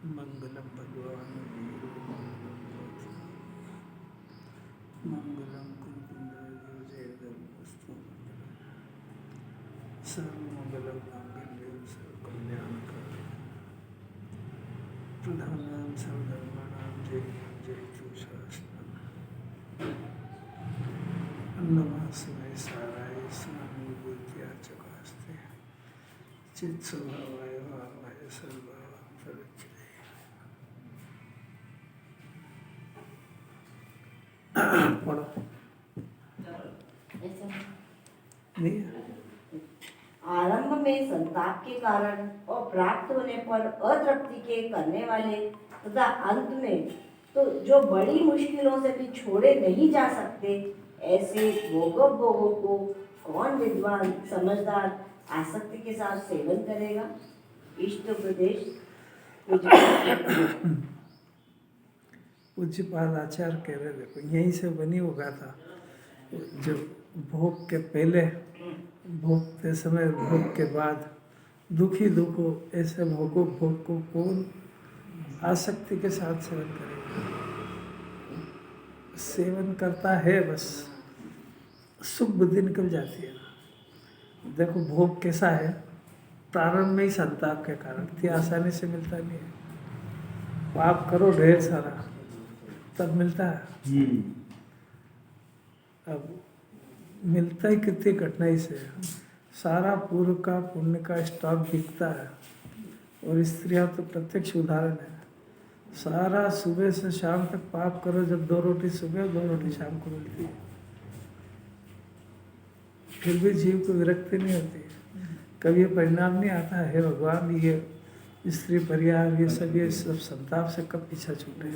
मंगलम भगवान मंगलम कुंकुंदस्तु सर्वमंगलम मांगल्यं सर्वकल्याणकरं प्रधानां सर्वधर्माणां जयतु शास्त्रम् नमस्ते साराय स्वानुभूत्या चकास्ते चित्स्वभावाय भावाय सर्वान्तरिक्षे पढ़ो नहीं आरंभ में संताप के कारण और प्राप्त होने पर अतृप्ति के करने वाले तथा अंत में तो जो बड़ी मुश्किलों से भी छोड़े नहीं जा सकते, ऐसे भोगों को कौन विद्वान समझदार आसक्ति के साथ सेवन करेगा। इष्ट उपदेश पूज्यपाद आचार्य कह रहे, देखो यहीं से बनी होगा था। जो भोग के पहले, भोग के समय, भोग के बाद दुखी दुखो, ऐसे भोग को कौन आसक्ति के साथ सेवन करेगा। सेवन करता है बस सुख बुद्धि निकल जाती है। देखो भोग कैसा है, प्रारंभ में ही संताप के कारण इतनी आसानी से मिलता नहीं है। पाप करो ढेर सारा तब मिलता है। अब मिलता ही कितनी कठिनाई से, सारा पूर्व का पुण्य का स्टॉक बिकता है। और स्त्रियां तो प्रत्यक्ष उदाहरण है। सारा सुबह से शाम तक पाप करो, जब 2 रोटी सुबह 2 रोटी शाम को मिलती है, फिर भी जीव को विरक्ति नहीं होती। कभी ये परिणाम नहीं आता है, हे भगवान ये स्त्री परिवार ये सब संताप से कब पीछा छूटे।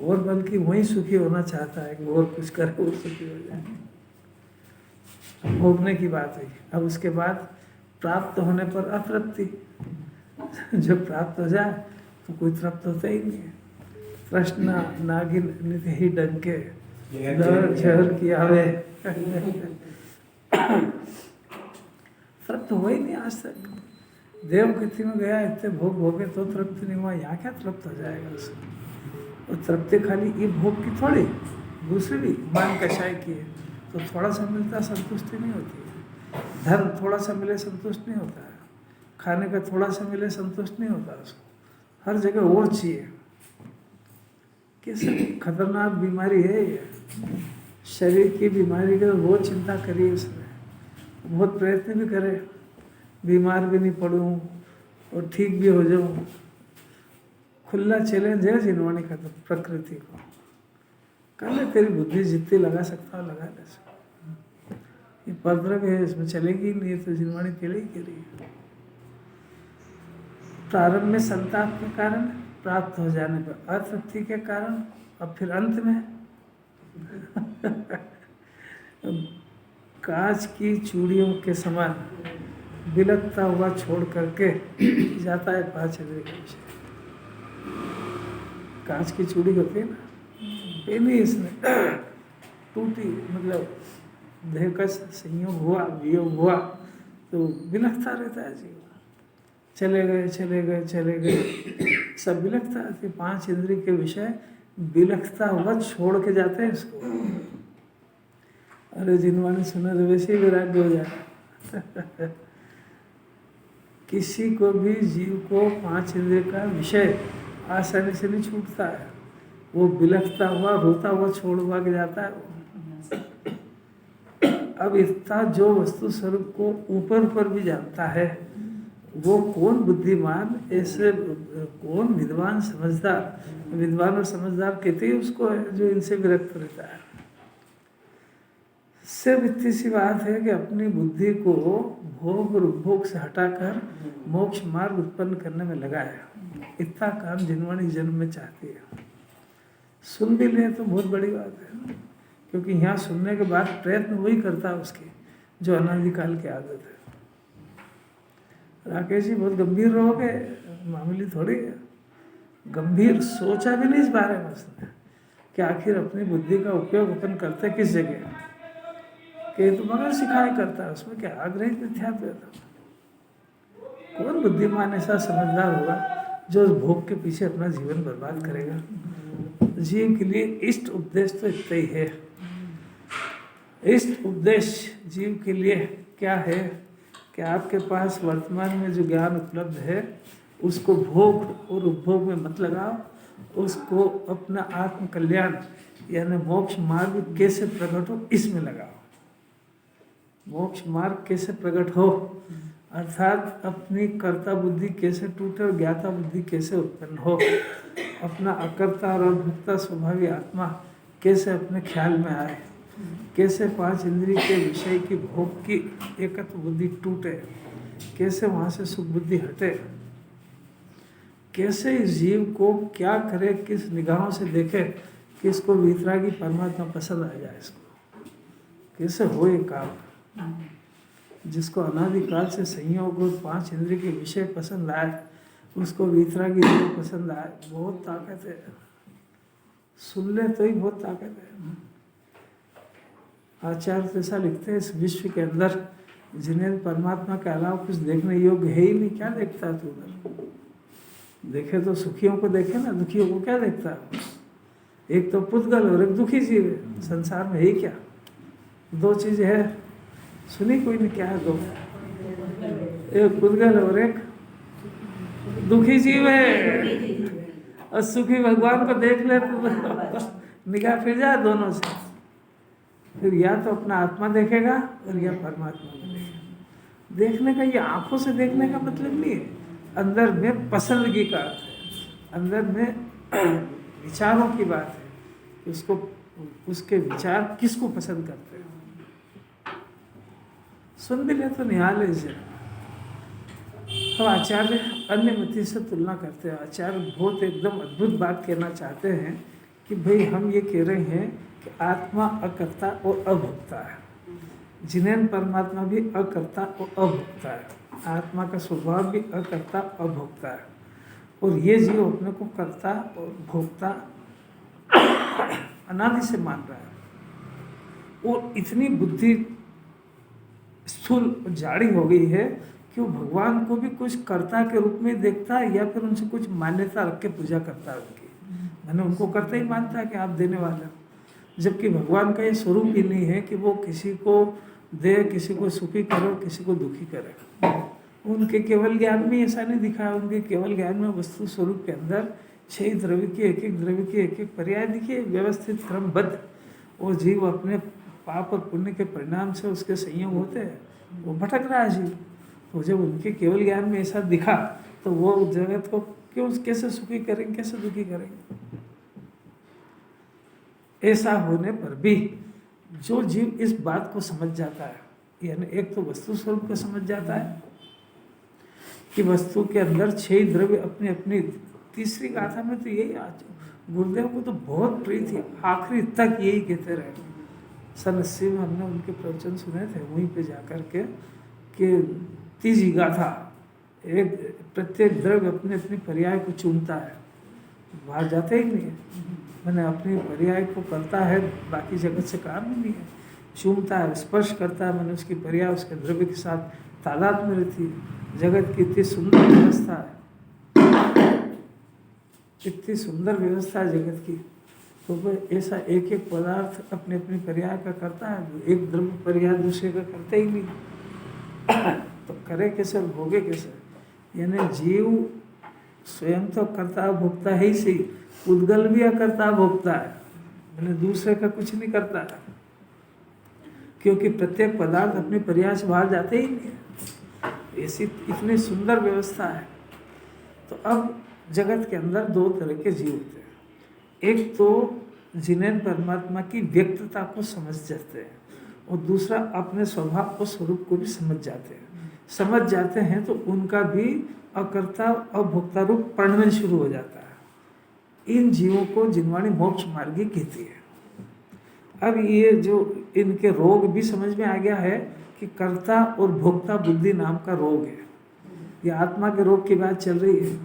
और बल्कि वही सुखी होना चाहता है कि और कुछ करे और सुखी हो जाए। भोगने की बात हुई। अब उसके बाद प्राप्त होने पर अतृप्ति। जब प्राप्त हो जाए तो कोई तृप्त होता ही नहीं है। तृष्णा नागिन नित्य ही डंके जहर की आवे। तृप्त हो ही नहीं आज तक। देव गति में गया, इतने भोग भोगे तो तृप्त नहीं हुआ। यहाँ क्या तृप्त हो जाएगा उसको। और तृप्ति खाली ये भोग की थोड़ी, दूसरी भी मान कषाय की है तो थोड़ा सा मिलता संतुष्टि नहीं होती है। धन थोड़ा सा मिले संतुष्ट नहीं होता है। खाने का थोड़ा सा मिले संतुष्ट नहीं होता उसको। हर जगह और चाहिए। किस खतरनाक बीमारी है ये। शरीर की बीमारी का बहुत चिंता करिए उसने, बहुत प्रयत्न भी करे, बीमार भी नहीं पड़ूं और ठीक भी हो जाऊं। खुला चैलेंज है जिन्होंने का तो प्रकृति को। कर ले, तेरी बुद्धि जितनी लगा सकता लगा ले। ये परद्रव है, इसमें चलेगी नहीं तो जिन्होंने चलेगी के लिए। प्रारंभ में संताप के कारण, प्राप्त हो जाने पर अतृप्ति के कारण, और फिर अंत में कांच की चूड़ियों के समान बिलकता हुआ छोड़ करके जाता है 5 इंद्रिय के विषय। कांच की चूड़ी होती है ना, पहनी इसने टूटी, मतलब देह का संयोग हुआ, वियोग हुआ तो बिलखता रहता है जीव। चले गए चले गए चले गए, सब बिलखता है। 5 इंद्रिय के विषय बिलखता हुआ छोड़ के जाते हैं इसको। अरे जिन्होंने सुना तो वैसे ही वैराग्य हो जाए। किसी को भी जीव को 5 इंद्रिय का विषय आसानी से नहीं छूटता है। वो बिलखता हुआ रोता हुआ छोड़ हुआ के जाता है। अब इतना जो वस्तु स्वरूप को ऊपर ऊपर भी जानता है, वो कौन बुद्धिमान, ऐसे कौन विद्वान समझदार। विद्वान और समझदार कहते ही उसको है जो इनसे विरक्त रहता है। सिर्फ इतनी सी बात है कि अपनी बुद्धि को भोग और उपभोग से हटाकर मोक्ष मार्ग उत्पन्न करने में लगाए। इतना काम जिन्होंने जन्म में चाहती है। सुन भी ले तो बहुत बड़ी बात है, क्योंकि यहाँ सुनने के बाद प्रयत्न वही करता है उसकी जो अनादिकाल की आदत है। राकेश जी बहुत गंभीर रहोगे, मामूली थोड़ी है। गंभीर सोचा भी नहीं इस बारे में उसने कि आखिर अपनी बुद्धि का उपयोग अपन करते किस जगह, कि तो मगर सिखाया करता है। उसमें क्या आग्रहित मिथ्यात्व है। कौन बुद्धिमान ऐसा समझदार होगा जो उस भोग के पीछे अपना जीवन बर्बाद करेगा। जीव के लिए इष्ट उपदेश तो इतना ही है। इष्ट उपदेश जीव के लिए क्या है कि आपके पास वर्तमान में जो ज्ञान उपलब्ध है उसको भोग और उपभोग में मत लगाओ, उसको अपना आत्म कल्याण यानी मोक्ष मार्ग कैसे प्रकट हो इसमें लगाओ। मोक्ष मार्ग कैसे प्रकट हो अर्थात अपनी कर्ता बुद्धि कैसे टूटे और ज्ञाता बुद्धि कैसे उत्पन्न हो, अपना अकर्ता और अभोक्ता स्वभावी आत्मा कैसे अपने ख्याल में आए, कैसे पांच इंद्रिय के विषय की भोग की एकत्व बुद्धि टूटे, कैसे वहाँ से सुख बुद्धि हटे, कैसे इस जीव को क्या करे, किस निगाहों से देखे कि इसको वितरागी परमात्मा पसंद आ जाए, इसको कैसे हो ये काम। जिसको अनादिकाल से संयोग और पांच इंद्रिय के विषय पसंद आए उसको वितरागी जीव पसंद आए, बहुत ताकत है। सुन ले तो ही बहुत ताकत है। आचार्य तो ऐसा लिखते हैं, इस विश्व के अंदर जिन्हें परमात्मा के अलावा कुछ देखने योग्य है ही नहीं, क्या देखता है तू उधर? देखे तो सुखियों को देखे ना, दुखियों को क्या देखता है? एक तो पुद्गल और एक दुखी जीव है। संसार में है क्या? दो चीज है, सुनी कोई नहीं, क्या है दो? एक पुद्गल और एक दुखी जीव है। और सुखी भगवान को देख ले तो निगाह फिर जाए दोनों से, फिर या तो अपना आत्मा देखेगा और या परमात्मा को देखेगा। देखने का ये आंखों से देखने का मतलब नहीं है, अंदर में पसंदगी का अर्थ है, अंदर में विचारों की बात है, उसको उसके विचार किसको पसंद करते हैं। सुन भी ले तो निहाल है इसे। अब आचार्य अन्य मति से तुलना करते हैं। आचार्य बहुत एकदम अद्भुत बात कहना चाहते हैं कि भाई हम ये कह रहे हैं कि आत्मा अकर्ता और अभोक्ता है, जिनेन परमात्मा भी अकर्ता और अभोक्ता है, आत्मा का स्वभाव भी अकर्ता अभोक्ता है, और ये जीव अपने को कर्ता और भोक्ता अनादि से मान रहा है। और इतनी बुद्धि स्थूल जाड़ी हो गई है कि वो भगवान को भी कुछ कर्ता के रूप में देखता है या फिर उनसे कुछ मान्यता रख के पूजा करता है उनकी, मैंने उनको कर्ता ही मानता है कि आप देने वाले हो, जबकि भगवान का ये स्वरूप ही नहीं है कि वो किसी को दे, किसी को सुखी करे, किसी को दुखी करे। उनके केवल ज्ञान में ऐसा नहीं दिखा है, उनके केवल ज्ञान में वस्तु स्वरूप के अंदर 6 द्रव्य के एक एक द्रव्य के एक एक पर्याय दिखे, व्यवस्थित क्रमबद्ध। वो जीव अपने पाप और पुण्य के परिणाम से उसके संयोग होते हैं, वो भटक रहा है जीव। तो जब उनके केवल ज्ञान में ऐसा दिखा तो वो जगत को क्यों कैसे सुखी करेंगे, कैसे दुखी करेंगे। ऐसा होने पर भी जो जीव इस बात को समझ जाता है, यानी एक तो वस्तु स्वरूप को समझ जाता है कि वस्तु के अंदर 6 द्रव्य अपनी अपनी, तीसरी गाथा में तो यही आज गुरुदेव को तो बहुत प्रिय थी, आखिरी तक यही कहते रहे। सन 80 में हमने उनके प्रवचन सुने थे वहीं पे जाकर के कि तीसरी गाथा, एक प्रत्येक द्रव्य अपने अपनी पर्याय को चूमता है, बाहर जाते ही नहीं है, मैंने अपनी पर्याय को करता है, बाकी जगत से काम ही नहीं है, चूमता है, स्पर्श करता है, मैंने उसकी पर्याय उसके द्रव्य के साथ तादाद में रहती है। जगत की इतनी सुंदर व्यवस्था है, इतनी सुंदर व्यवस्था है जगत की, तो वह ऐसा एक एक पदार्थ अपने अपनी पर्याय का करता है, एक द्रव्य पर्याय दूसरे का करते ही नहीं। तो करे कैसे और भोगे कैसे? यानी जीव स्वयं तो कर्ता भोक्ता है ही सही, उद्गल भी अकर्ता भोक्ता है, मैंने दूसरे का कुछ नहीं करता है, क्योंकि प्रत्येक पदार्थ अपने पर्याय से बाहर जाते ही नहीं है। ऐसी इतनी सुंदर व्यवस्था है। तो अब जगत के अंदर 2 तरह के जीव होते हैं, एक तो जिन्हें परमात्मा की व्यक्तता को समझ जाते हैं, और दूसरा अपने स्वभाव और स्वरूप को भी समझ जाते हैं। समझ जाते हैं तो उनका भी अकर्ता अभोक्ता रूप पढ़ने शुरू हो जाता है। इन जीवों को जिनवाणी मोक्ष मार्गी कहती है। अब ये जो इनके रोग भी समझ में आ गया है कि कर्ता और भोक्ता बुद्धि नाम का रोग है। ये आत्मा के रोग की बात चल रही है,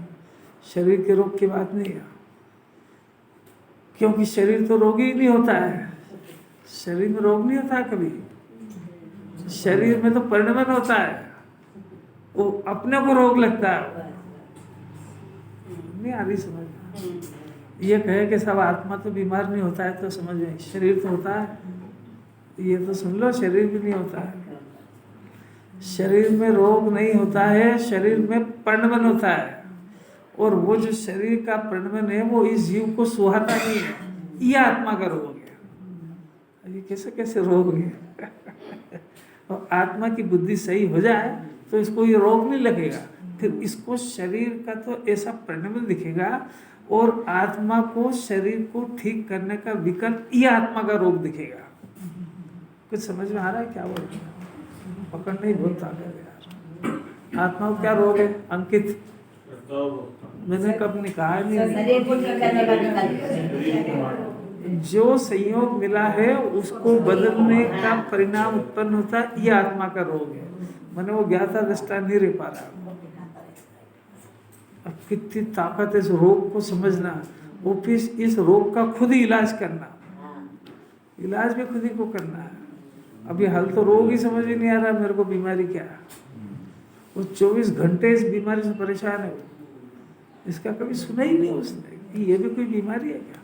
शरीर के रोग की बात नहीं है, क्योंकि शरीर तो रोगी ही नहीं होता है, शरीर में रोग नहीं होता है कभी, शरीर में तो परिणमन होता है, वो अपने को रोग लगता है। नहीं आ रही समझ में। ये कहे कि सब आत्मा तो बीमार नहीं होता है तो समझ में, शरीर तो होता है, ये तो सुन लो, शरीर भी नहीं होता है। शरीर में रोग नहीं होता है, शरीर में पर्णवन होता है, और वो जो शरीर का पर्णवन है वो इस जीव को सुहाता नहीं है, ये आत्मा का रोग है। ये कैसे कैसे रोग है और आत्मा की बुद्धि सही हो जाए तो इसको ये रोग नहीं लगेगा, फिर इसको शरीर का तो ऐसा परिणाम दिखेगा, और आत्मा को शरीर को ठीक करने का विकल्प ये आत्मा का रोग दिखेगा। कुछ समझ में आ रहा है क्या बोल रहे हैं? पकड़ने ही बहुत ताकत है यार। आत्मा को क्या रोग है अंकित? मैंने कब नहीं कहा नहीं। शरीर को ठीक करने का विकल्प। जो संयोग मिला है उसको बदलने का परिणाम उत्पन्न होता है, ये आत्मा का रोग है। मैंने वो ज्ञाता दृष्टा नहीं रह पा रहा। अब कितनी ताकत है इस रोग को समझना, वो फिर इस रोग का खुद ही इलाज करना, इलाज भी खुद ही को करना है। अभी हाल तो रोग ही समझ ही नहीं आ रहा मेरे को बीमारी क्या है। वो 24 घंटे इस बीमारी से परेशान है, इसका कभी सुना ही नहीं उसने कि ये भी कोई बीमारी है क्या।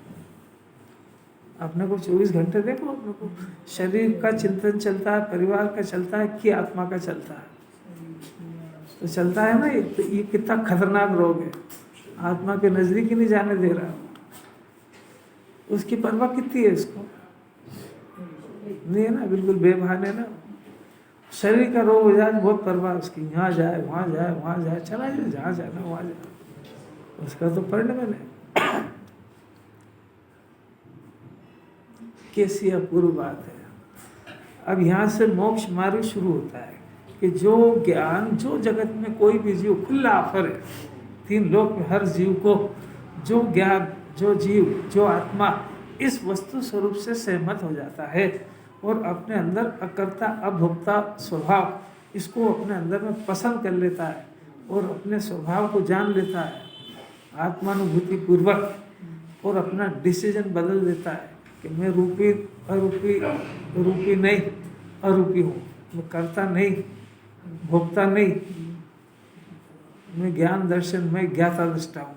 अपने को 24 घंटे देखो, अपने को शरीर का चिंतन चलता है, परिवार का चलता है कि आत्मा का चलता है, तो चलता है ना। ये कितना खतरनाक रोग है, आत्मा के नजदीक ही नहीं जाने दे रहा। उसकी परवाह कितनी है इसको, नहीं है ना, बिल्कुल बेबहाने ना। शरीर का रोग हो जाए बहुत परवाह उसकी, यहाँ जाए वहाँ जाए वहाँ जाए, चला जाए जहाँ जाना वहाँ जाए, उसका तो परिणाम है। कैसी अपूर्व बात है। अब यहाँ से मोक्ष मार्ग शुरू होता है कि जो ज्ञान, जो जगत में कोई भी जीव, खुला ऑफर है 3 लोक में हर जीव को, जो ज्ञान, जो जीव, जो आत्मा इस वस्तु स्वरूप से सहमत हो जाता है और अपने अंदर अकर्ता अभोक्ता स्वभाव इसको अपने अंदर में पसंद कर लेता है और अपने स्वभाव को जान लेता है आत्मानुभूति पूर्वक, और अपना डिसीजन बदल देता है कि मैं रूपी रूपी नहीं अरूपी हूँ, मैं कर्ता नहीं भोक्ता नहीं, मैं ज्ञान दर्शन में ज्ञाता दृष्टा हूँ।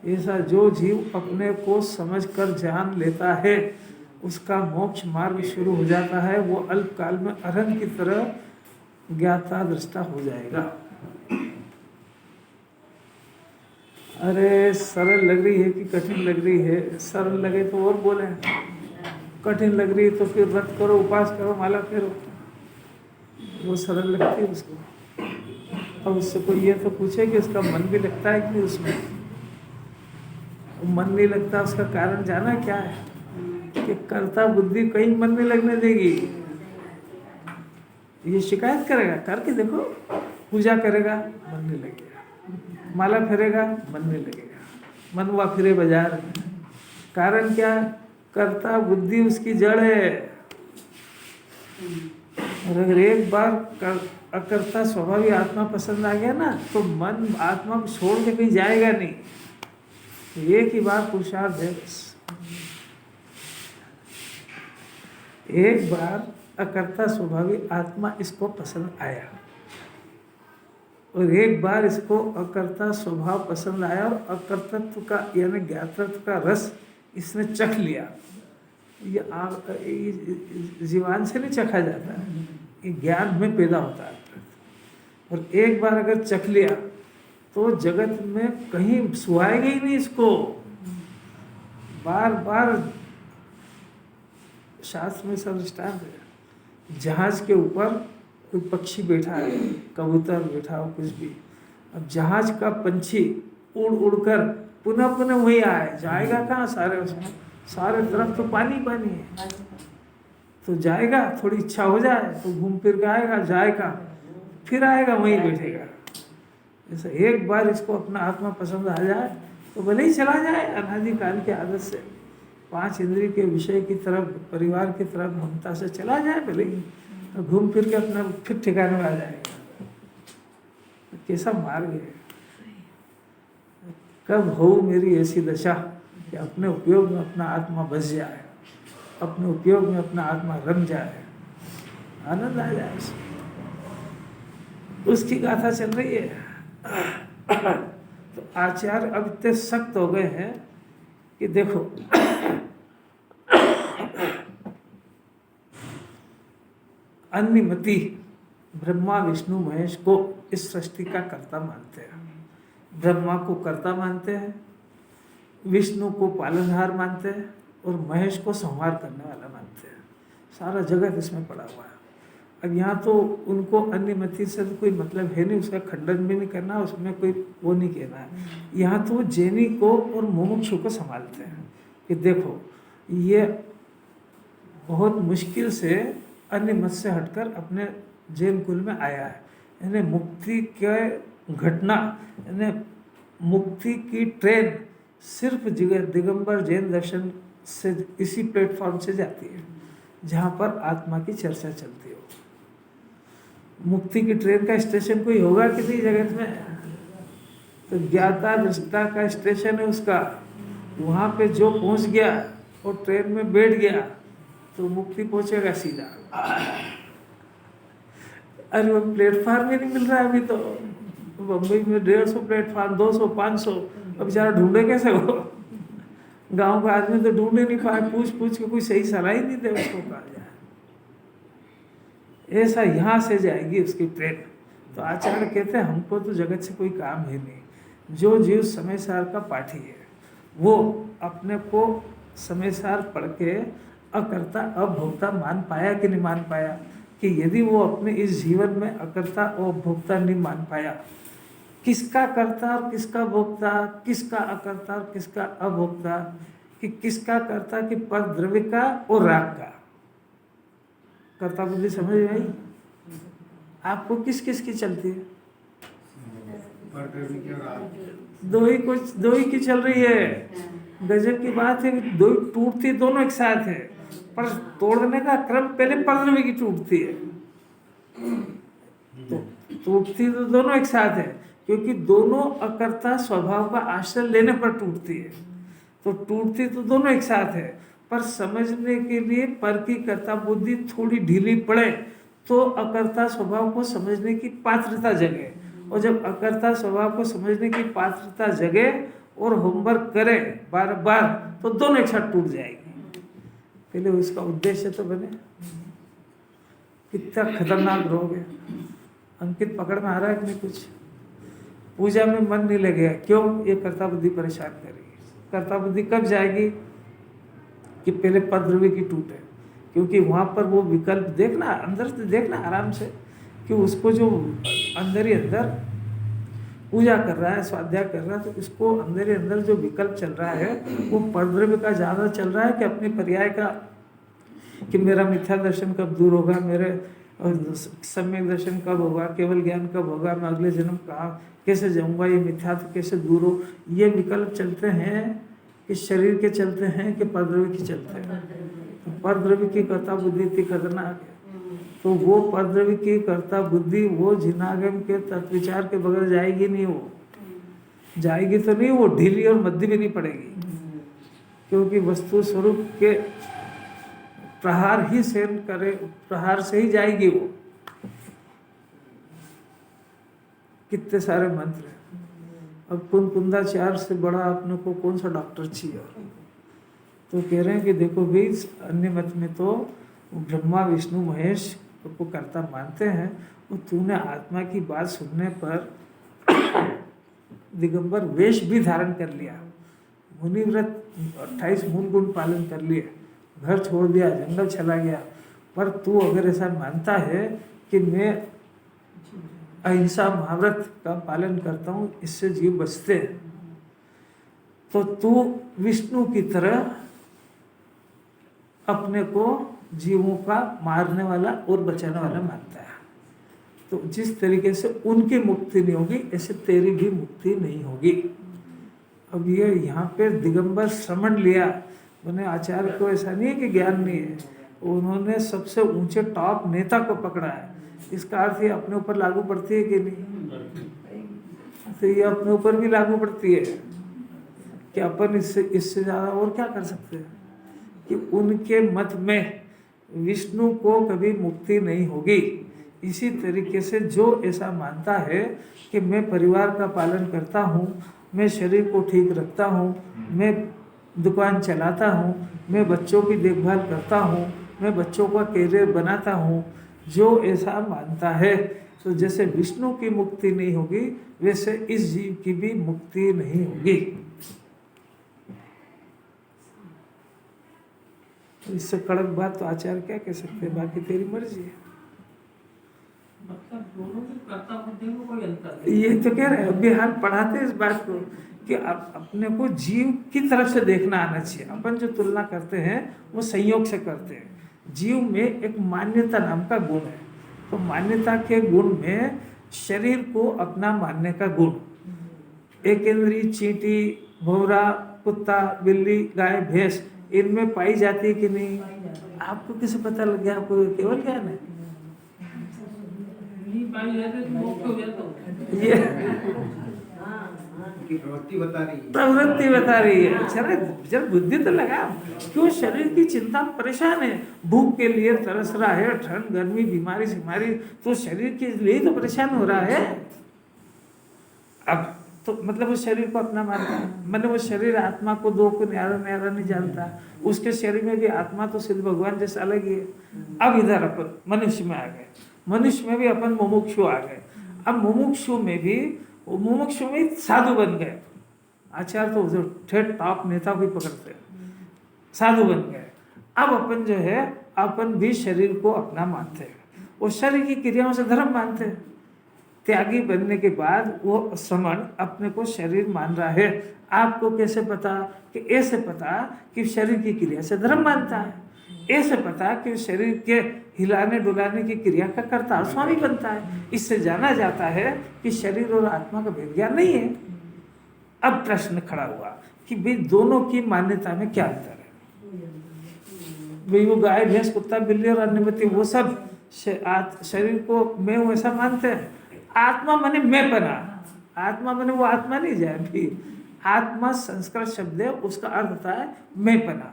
ऐसा जो जीव अपने को समझकर जान लेता है उसका मोक्ष मार्ग शुरू हो जाता है। वो अल्पकाल में अरहंत की तरह ज्ञाता दृष्टा हो जाएगा। अरे सरल लग रही है कि कठिन लग रही है? सरल लगे तो और बोले, कठिन लग रही है तो फिर व्रत करो, उपास करो, माला फेरो। वो सरल लगती है उसको। अब उससे कोई ये तो पूछे कि उसका मन भी लगता है कि नहीं उसमें? मन नहीं लगता, उसका कारण जाना क्या है कि कर्ता बुद्धि कहीं मन नहीं लगने देगी। ये शिकायत करेगा, करके देखो, पूजा करेगा मन नहीं लगेगा, माला फेरेगा मन नहीं लगेगा, मन हुआ फिरे बाजार में। कारण क्या? कर्ता बुद्धि उसकी जड़ है। और अगर एक बार अकर्ता स्वभावी आत्मा पसंद आ गया ना तो मन आत्मा को छोड़ के कहीं जाएगा नहीं। तो एक ही बार पुरुषार्थ है बस। एक बार अकर्ता स्वभावी आत्मा इसको पसंद आया और एक बार इसको अकर्ता स्वभाव पसंद आया और अकर्तत्व का यानी ज्ञातत्व का रस इसने चख लिया। ये जीवान से नहीं चखा जाता है, ये ज्ञान में पैदा होता है। और एक बार अगर चख लिया तो जगत में कहीं सुहाएगा ही नहीं इसको। बार बार शास्त्र में सब दृष्टांत है। जहाज के ऊपर कोई पक्षी बैठा है, कबूतर बैठा हो, कुछ भी। अब जहाज का पंछी उड़ उड़कर पुनः पुनः वही आए, जाएगा कहाँ? सारे उसमें सारे तरफ तो पानी पानी है, तो जाएगा, थोड़ी इच्छा हो जाए तो घूम फिर के आएगा, जाएगा फिर आएगा, वहीं बैठेगा। जैसे एक बार इसको अपना आत्मा पसंद आ जाए तो भले ही चला जाए। अनादिकाल की आदत से 5 इंद्रिय के विषय की तरफ, परिवार की तरफ ममता से चला जाए, भले ही तो घूम फिर के अपना फिर ठिकाने में आ जाएगा। तो कैसा मार्ग है? कब हो मेरी ऐसी दशा कि अपने उपयोग में अपना आत्मा बस जाए, अपने उपयोग में अपना आत्मा रम जाए, आनंद आ जाए। उसकी गाथा चल रही है। तो आचार्य अब इतने सख्त हो गए हैं कि देखो अन्यमति ब्रह्मा विष्णु महेश को इस सृष्टि का कर्ता मानते हैं, ब्रह्मा को कर्ता मानते हैं, विष्णु को पालनहार मानते हैं और महेश को संहार करने वाला मानते हैं। सारा जगत इसमें पड़ा हुआ है। अब यहाँ तो उनको अन्यमति से तो कोई मतलब है नहीं, उसका खंडन भी नहीं करना, उसमें कोई वो नहीं कहना है। यहाँ तो जैनी को और मुमुक्षु को संभालते हैं कि देखो ये बहुत मुश्किल से अन्य मत से हटकर अपने जैन कुल में आया है, यानी मुक्ति के घटना यानी मुक्ति की ट्रेन सिर्फ दिगंबर जैन दर्शन से इसी प्लेटफॉर्म से जाती है जहाँ पर आत्मा की चर्चा चलती हो। मुक्ति की ट्रेन का स्टेशन कोई होगा किसी जगत में? तो ज्ञाता दृष्टा का स्टेशन है उसका, वहाँ पे जो पहुँच गया और ट्रेन में बैठ गया तो मुक्ति पहुँचेगा सीधा। अरे वो प्लेटफार्म ही नहीं मिल रहा है अभी तो। बम्बई में 150 प्लेटफार्म, 200, 500, अब बेचारा ढूंढे कैसे वो? गांव का आदमी तो ढूंढ ही नहीं पाए, पूछ पूछ के कोई सही सलाह ही नहीं दे उसको कहा जाए। ऐसा यहाँ से जाएगी उसकी ट्रेन। तो आचार्य कहते हैं हमको तो जगत से कोई काम है नहीं। जो जीव समय सार का पाठी है वो अपने को समय सार पढ़ के अकर्ता अभोक्ता मान पाया कि नहीं मान पाया? कि यदि वो अपने इस जीवन में अकर्ता और भोक्ता नहीं मान पाया, किसका कर्ता और किसका भोक्ता, किसका अकर्ता और किसका अभोक्ता, कि किसका कर्ता कि पर द्रव्य का और राग का कर्ता बुद्धि समझ में आई? आपको किस किस की चलती है? दो ही की चल रही है। गजब की बात है, दो ही टूटती दोनों एक साथ है, पर तोड़ने का क्रम पहले परद्रव्य की टूटती है। तो टूटती तो दोनों एक साथ है, क्योंकि दोनों अकर्ता स्वभाव का आश्रय लेने पर टूटती है। तो टूटती तो दोनों एक साथ है, पर समझने के लिए पर की कर्ता बुद्धि थोड़ी ढीली पड़े तो अकर्ता स्वभाव को समझने की पात्रता जगे, और जब अकर्ता स्वभाव को समझने की पात्रता जगे और होमवर्क करे बार बार तो दोनों एक साथ टूट जाएगी। पहले उसका उद्देश्य तो बने। कितना खतरनाक रोग है। अंकित पकड़ में आ रहा है कि नहीं? कुछ पूजा में मन नहीं लगेगा, क्यों? ये कर्ता बुद्धि परेशान करेगी। कर्ता बुद्धि कब जाएगी? कि पहले परद्रव्य की टूटे, क्योंकि वहाँ पर वो विकल्प देखना, अंदर से देखना आराम से कि उसको जो अंदर ही अंदर पूजा कर रहा है, स्वाध्याय कर रहा है, तो इसको अंदर ही अंदर जो विकल्प चल रहा है वो परद्रव्य का ज़्यादा चल रहा है कि अपने पर्याय का, कि मेरा मिथ्या दर्शन कब दूर होगा, मेरे सम्यक दर्शन कब होगा, केवल ज्ञान कब होगा, मैं अगले जन्म कहाँ कैसे जाऊँगा, ये मिथ्या तो कैसे दूर हो। ये विकल्प चलते हैं कि शरीर के चलते हैं कि परद्रव्य के चलते हैं। तो परद्रव्य की कर्ता बुद्धि इतनी खतरनाक है। तो वो परद्रव्य की कर्ता बुद्धि वो जिनागम के तत्व विचार के बगैर जाएगी नहीं। वो जाएगी तो नहीं, वो ढीली और मध्य भी नहीं पड़ेगी, क्योंकि वस्तु स्वरूप के प्रहार ही सेन करे, प्रहार से ही जाएगी वो। कितने सारे मंत्र हैं। अब कुंदाचार से बड़ा अपने को कौन सा डॉक्टर चाहिए? तो कह रहे हैं कि देखो भाई, अन्य मत में तो ब्रह्मा विष्णु महेश को कर्ता मानते हैं, और तूने आत्मा की बात सुनने पर दिगंबर वेश भी धारण कर लिया, मुनिव्रत 28 मूल गुण पालन कर लिए, घर छोड़ दिया, जंगल चला गया, पर तू अगर ऐसा मानता है कि मैं अहिंसा महाव्रत का पालन करता हूँ, इससे जीव बचते हैं, तो तू विष्णु की तरह अपने को जीवों का मारने वाला और बचाने वाला मानता है। तो जिस तरीके से उनकी मुक्ति नहीं होगी, ऐसे तेरी भी मुक्ति नहीं होगी। अब ये यहाँ पे दिगंबर श्रमण लिया, मैंने आचार्य को ऐसा नहीं है कि ज्ञान नहीं है, उन्होंने सबसे ऊंचे टॉप नेता को पकड़ा है। इसका अर्थ ये अपने ऊपर लागू पड़ती है कि नहीं? तो ये अपने ऊपर भी लागू पड़ती है कि अपन इससे ज़्यादा और क्या कर सकते हैं, कि उनके मत में विष्णु को कभी मुक्ति नहीं होगी। इसी तरीके से जो ऐसा मानता है कि मैं परिवार का पालन करता हूँ मैं शरीर को ठीक रखता हूँ, मैं दुकान चलाता हूँ, मैं बच्चों की देखभाल करता हूँ, मैं बच्चों का करियर बनाता हूँ, जो ऐसा मानता है, तो जैसे विष्णु की मुक्ति नहीं होगी वैसे इस जीव की भी मुक्ति नहीं होगी। तो इससे कड़क बात तो आचार्य क्या कह सकते हैं, बाकी तेरी मर्जी है। मतलब दोनों की कर्ता बुद्धि में कोई अंतर नहीं। ये तो कह रहे हैं, अभी हम पढ़ाते हैं इस बात को कि अपने को जीव की तरफ से देखना आना चाहिए। अपन जो तुलना करते हैं वो संयोग से करते हैं। जीव में एक मान्यता नाम का गुण है, तो मान्यता के गुण में शरीर को अपना मानने का गुण, एक इंद्री, चींटी, भौरा, कुत्ता, बिल्ली, गाय, भैंस, इनमें पाई जाती है कि नहीं? आपको किसे पता लग गया? आपको केवल ज्ञान है नहीं पाई जाते तो मुक्त हो जाता हूँ। ये की प्रवृत्ति बता रही है। प्रवृत्ति बता रही है। चलो जब बुद्धि तो लगा, क्यों शरीर की चिंता में परेशान है, भूख के लिए तरस रहा है, ठंड गर्मी बीमारी बीमारी, तो शरीर के लिए तो परेशान हो रहा है। अब तो मतलब वो शरीर को अपना मानता है, मतलब वो शरीर आत्मा को दो को न्यारा न्यारा नहीं जानता। उसके शरीर में भी आत्मा तो सिद्ध भगवान जैसा अलग ही है। अब इधर अपन मनुष्य में आ गए, मनुष्य में भी अपन मुमुक्षु आ गए। अब मुमुक्षु में भी मुमुक्षु में साधु बन गए। आचार्य तो जो ठेठ टॉप नेता को पकड़ते हैं, साधु बन गए। अब अपन जो है अपन भी शरीर को अपना मानते हैं और शरीर की क्रियाओं से धर्म मानते हैं। त्यागी बनने के बाद वो श्रमण अपने को शरीर मान रहा है। आपको कैसे पता? कि ऐसे पता कि शरीर की क्रिया से धर्म मानता है, ऐसे पता कि शरीर के हिलाने डुलाने की क्रिया का कर्ता स्वामी बनता है। इससे जाना जाता है कि शरीर और आत्मा का भेद ज्ञान नहीं है। अब प्रश्न खड़ा हुआ कि भाई दोनों की मान्यता में क्या अंतर है? भाई वो गाय भैंस कुत्ता बिल्ली और अन्नपति वो सब शरीर को मैं वैसा मानते हैं। आत्मा माने मैं बना, आत्मा माने वो आत्मा नहीं जाए भी। आत्मा संस्कृत शब्द है, उसका अर्थ होता है मैं बना।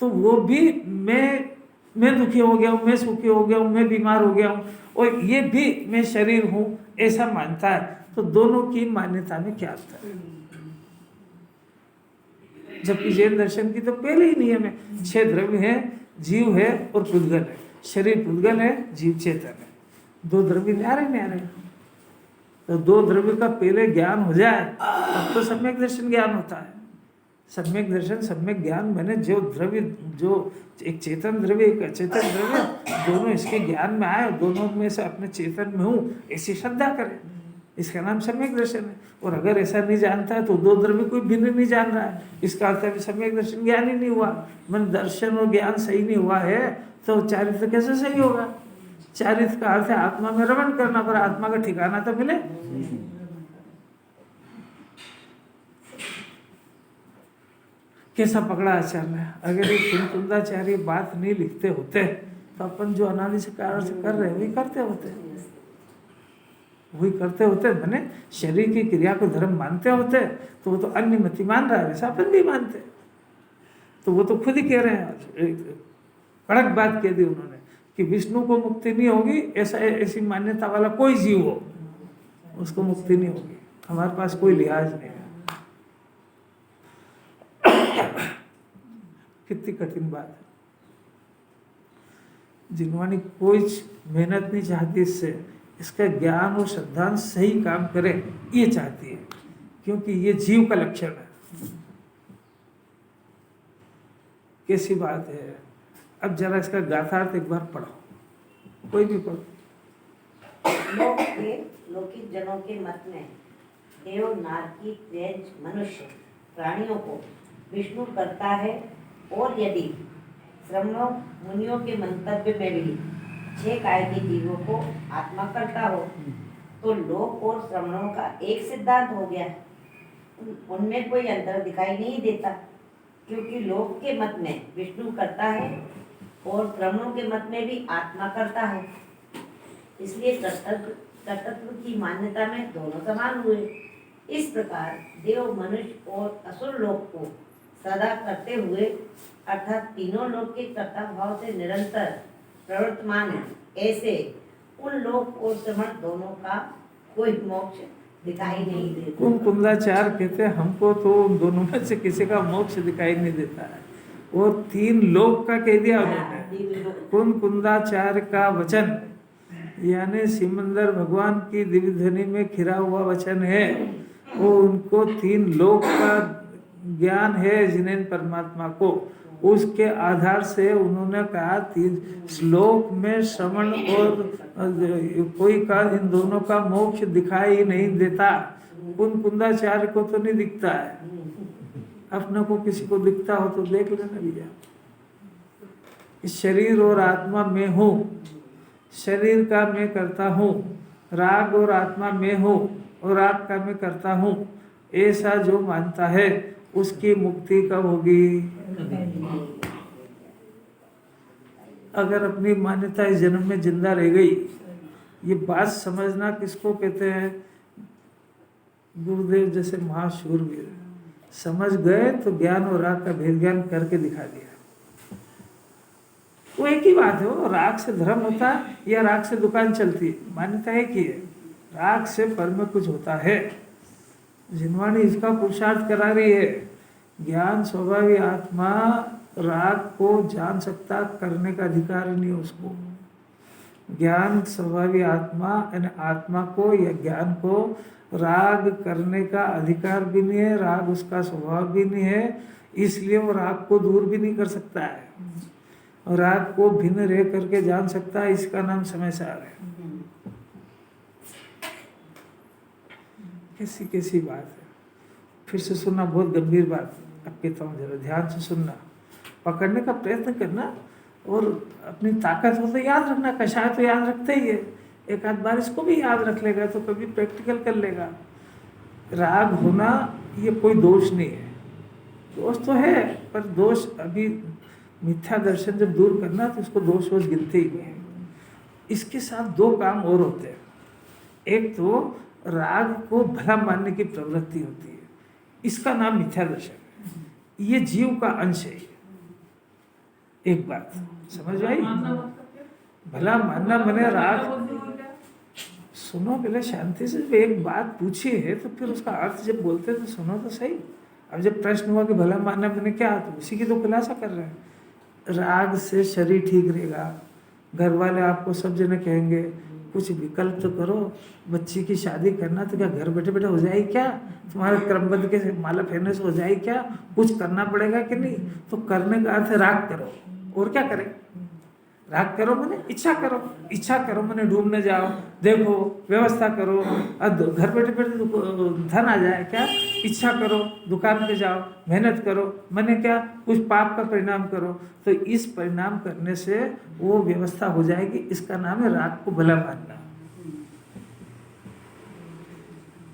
तो वो भी मैं दुखी हो गया हूँ, मैं सुखी हो गया हूँ, मैं बीमार हो गया हूँ, और ये भी मैं शरीर हूँ ऐसा मानता है। तो दोनों की मान्यता में क्या अंतर है? जबकि जैन दर्शन की तो पहले ही नियम है, 6 द्रव्य है, जीव है और पुद्गल है। शरीर पुद्गल है, जीव चेतन है। 2 द्रव्य न्यारे न्यारे। तो 2 द्रव्य का पहले ज्ञान हो जाए तब तो सम्यक दर्शन ज्ञान होता है। सम्यक दर्शन सम्यक ज्ञान बने जो द्रव्य, जो एक चेतन द्रव्य एक अचेतन द्रव्य, दोनों इसके ज्ञान में आए, दोनों में से अपने चेतन में हूँ ऐसी श्रद्धा करें, इसका नाम सम्यक दर्शन है। और अगर ऐसा नहीं जानता है तो 2 द्रव्य कोई भिन्न नहीं जान रहा है, इसका अर्थ है सम्यक दर्शन ज्ञान ही नहीं हुआ। मन दर्शन और ज्ञान सही नहीं हुआ है तो चारित्र कैसे सही होगा? चारित्र का अर्थ है आत्मा में रमण करना, पर आत्मा का ठिकाना तो मिले। कैसा पकड़ा आचार्य ने? अगर ये कुंदाचार्य बात नहीं लिखते होते तो अपन जो अनादि से कारण से कर रहे हैं वही करते होते, वही करते होते। मैंने शरीर की क्रिया को धर्म मानते होते तो वो तो अन्य मति मान रहा है, वैसा अपन भी मानते। तो वो तो खुद ही कह रहे हैं, कड़क बात कह दी उन्होंने कि विष्णु को मुक्ति नहीं होगी, ऐसी मान्यता वाला कोई जीव हो उसको मुक्ति नहीं होगी। हमारे पास कोई लिहाज नहीं है। कितनी कठिन बात है। जिन्होंने कोई मेहनत नहीं चाहती इससे, इसका ज्ञान और श्रद्धा सही काम करे ये चाहती है, क्योंकि ये जीव का लक्षण है। कैसी बात है? अब जरा इसका गाथार्थ एक बार पढ़ो, कोई भी पढ़ो। लौकिक जनों के मत में देव, नारकी, तेज, मनुष्य प्राणियों को विष्णु करता है, और यदि श्रमणों मुनियों के मंतव्य में भी 6 काय के जीवों को आत्मा करता हो तो लोक और श्रमणों का एक सिद्धांत हो गया। उनमें कोई अंतर दिखाई नहीं देता, क्योंकि लोक के मत में विष्णु करता है और श्रमणों के मत में भी आत्मा करता है। इसलिए कर्तृत्व की मान्यता में दोनों समान हुए। इस प्रकार देव, मनुष्य और असुर लोक को सदा करते हुए, अर्थात तीनों लोक के कर्ता भाव से निरंतर प्रवर्तमान है, ऐसे उन लोक और श्रमण दोनों का कोई मोक्ष दिखाई नहीं देता। कुंकुंदाचार्य कहते हैं हमको तो उन दोनों में से किसी का मोक्ष दिखाई नहीं देता है। वो 3 लोक का कह दिया उन्होंने। कुंकुंदाचार्य का वचन यानी सिमंदर भगवान की दिव्य ध्वनि में खिरा हुआ वचन है, वो उनको 3 लोक का ज्ञान है जिन्हें परमात्मा को, उसके आधार से उन्होंने कहा 3 श्लोक में श्रवण और कोई का इन दोनों का मोक्ष दिखाई नहीं देता। कुंकुंदाचार्य को तो नहीं दिखता है, अपने को किसी को दिखता हो तो देख लेना भैया। इस शरीर और आत्मा में हूँ, शरीर का मैं करता हूँ, राग और आत्मा में हूँ और राग का मैं करता हूँ, ऐसा जो मानता है उसकी मुक्ति कब होगी? अगर अपनी मान्यता इस जन्म में जिंदा रह गई, ये बात समझना किसको कहते हैं? गुरुदेव जैसे महाशूरवीर समझ गए तो ज्ञान और राग का भेद ज्ञान करके दिखा दिया। वो एक ही बात है, वो राग से धर्म होता है या राग से दुकान चलती है, मान्यता एक ही है। राग से पर में कुछ होता है, जिनवाणी इसका पुरुषार्थ करा रही है। ज्ञान स्वभावी आत्मा राग को जान सकता, करने का अधिकार नहीं है उसको। ज्ञान स्वभावी आत्मा यानी आत्मा को या ज्ञान को राग करने का अधिकार भी नहीं है, राग उसका स्वभाव भी नहीं है, इसलिए वो राग को दूर भी नहीं कर सकता है और राग को भिन्न रह करके जान सकता है। इसका नाम समय सार है। कैसी कैसी बात है, फिर से सुनना, बहुत गंभीर बात। अब कहता हूँ जरा ध्यान से सुनना, पकड़ने का प्रयत्न करना और अपनी ताकत हो तो याद रखना। कषाय तो याद रखते ही है, एक आध बार इसको भी याद रख लेगा तो कभी प्रैक्टिकल कर लेगा। राग होना ये कोई दोष नहीं है, दोष तो है पर दोष अभी मिथ्या दर्शन जब दूर करना तो उसको दोष वोष गिनते ही नहीं है। इसके साथ 2 काम और होते हैं। एक तो राग को भला मानने की प्रवृत्ति होती है, इसका नाम मिथ्या दर्शन है, ये जीव का अंश है। एक बात समझ आई? भला मानना मैंने राग, सुनो पहले शांति से। जब एक बात पूछी है तो फिर उसका अर्थ जब बोलते तो सुनो तो सही। अब जब प्रश्न हुआ कि भला मानना मैंने क्या, तो उसी की तो खुलासा कर रहे हैं। राग से शरीर ठीक रहेगा, घर वाले आपको सब जने कहेंगे कुछ विकल्प तो करो, बच्ची की शादी करना तो क्या घर बैठे बैठे हो जाए क्या? तुम्हारे क्रमबद्ध के माला फेरने से हो जाए क्या? कुछ करना पड़ेगा कि नहीं? तो करने का अर्थ राग करो, और क्या करें? राग करो मैंने इच्छा करो, इच्छा करो मैंने ढूंढने जाओ, देखो व्यवस्था करो, घर बैठे बैठे धन आ जाए क्या? इच्छा करो, दुकान पे जाओ, मेहनत करो, मैंने क्या कुछ पाप का परिणाम करो, तो इस परिणाम करने से वो व्यवस्था हो जाएगी। इसका नाम है राग को भला मानना।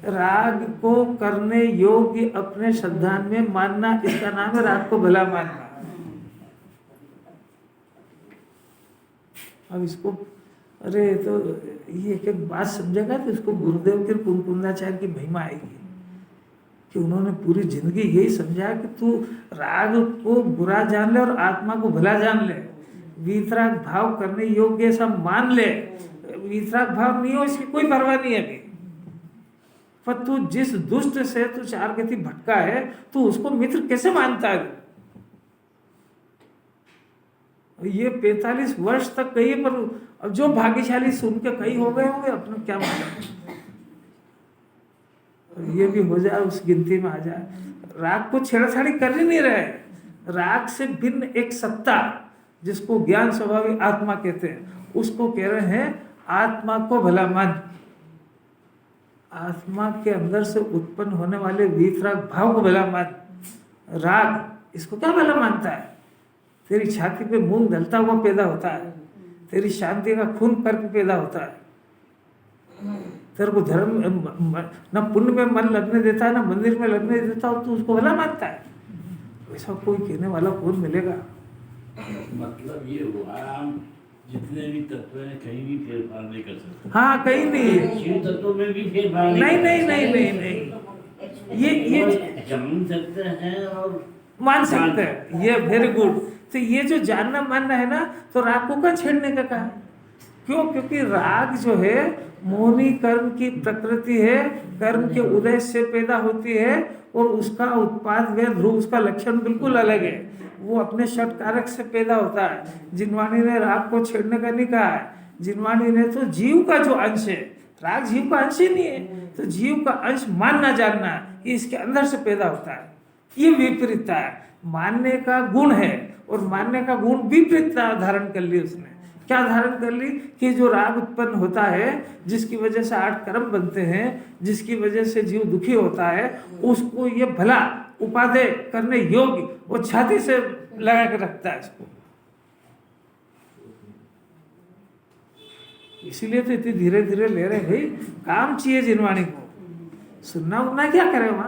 राग को करने योग्य अपने श्रद्धान में मानना, इसका नाम है राग को भला मानना। अब इसको अरे तो ये एक एक बात समझेगा तो इसको गुरुदेव के कुंकुंदाचार्य की महिमा आएगी कि उन्होंने पूरी जिंदगी यही समझा कि तू राग को बुरा जान ले और आत्मा को भला जान ले, वीतराग भाव करने योग्य ऐसा मान ले। वीतराग भाव नहीं हो इसकी कोई परवाह नहीं है अभी, पर तू जिस दुष्ट से तू 4 गति भटका है, तू उसको मित्र कैसे मानता है? ये 45 वर्ष तक कही, पर अब जो भाग्यशाली सुन के कई हो गए होंगे, अपने क्या मालूम ये भी हो जाए, उस गिनती में आ जाए। राग को छेड़छाड़ी कर ही नहीं रहे। राग से भिन्न एक सत्ता जिसको ज्ञान स्वभावी आत्मा कहते हैं, उसको कह रहे हैं आत्मा को भला मान। आत्मा के अंदर से उत्पन्न होने वाले वीतराग भाव को भला मान। राग इसको क्या भला मानता है? तेरी छाती पे मूंग दलता हुआ पैदा होता है, तेरी शांति का खून पर पैदा होता है, तेरे को धर्म न पुण्य में मन लगने देता है, ना मंदिर में लगने देता हो, तो उसको भला मानता है। ऐसा कोई कहने वाला कौन मिलेगा? मतलब ये हुआ जितने भी तत्व हैं कहीं भी फेरफार नहीं कर सकते। हाँ कहीं नहीं, शिव तत्व में भी फेरफार नहीं नहीं नहीं नहीं नहीं, ये जान सकते हैं और मान सकते हैं, ये वेरी गुड। तो ये जो जानना मानना है ना, तो राग को क्या छेड़ने का कहा? क्यों? क्योंकि राग जो है मोहनी कर्म की प्रकृति है, कर्म के उदय से पैदा होती है और उसका उत्पाद व ध्रुव, उसका लक्षण बिल्कुल अलग है। वो अपने षट कारक से पैदा होता है। जिनवाणी ने राग को छेड़ने का नहीं कहा है। जिनवाणी ने तो जीव का जो अंश है, राग जीव का अंश ही नहीं है, तो जीव का अंश मानना जानना ये इसके अंदर से पैदा होता है। ये विपरीतता है, मानने का गुण है और मानने का गुण विपरीतता धारण कर ली उसने। क्या धारण कर ली? कि जो राग उत्पन्न होता है, जिसकी वजह से 8 कर्म बनते हैं, जिसकी वजह से जीव दुखी होता है, उसको ये भला उपादेय करने योग्य वो छाती से लगा के रखता है इसको। इसीलिए तो इतनी धीरे धीरे ले रहे भाई, काम चाहिए जिनवाणी को। सुनना उनना क्या करे वहां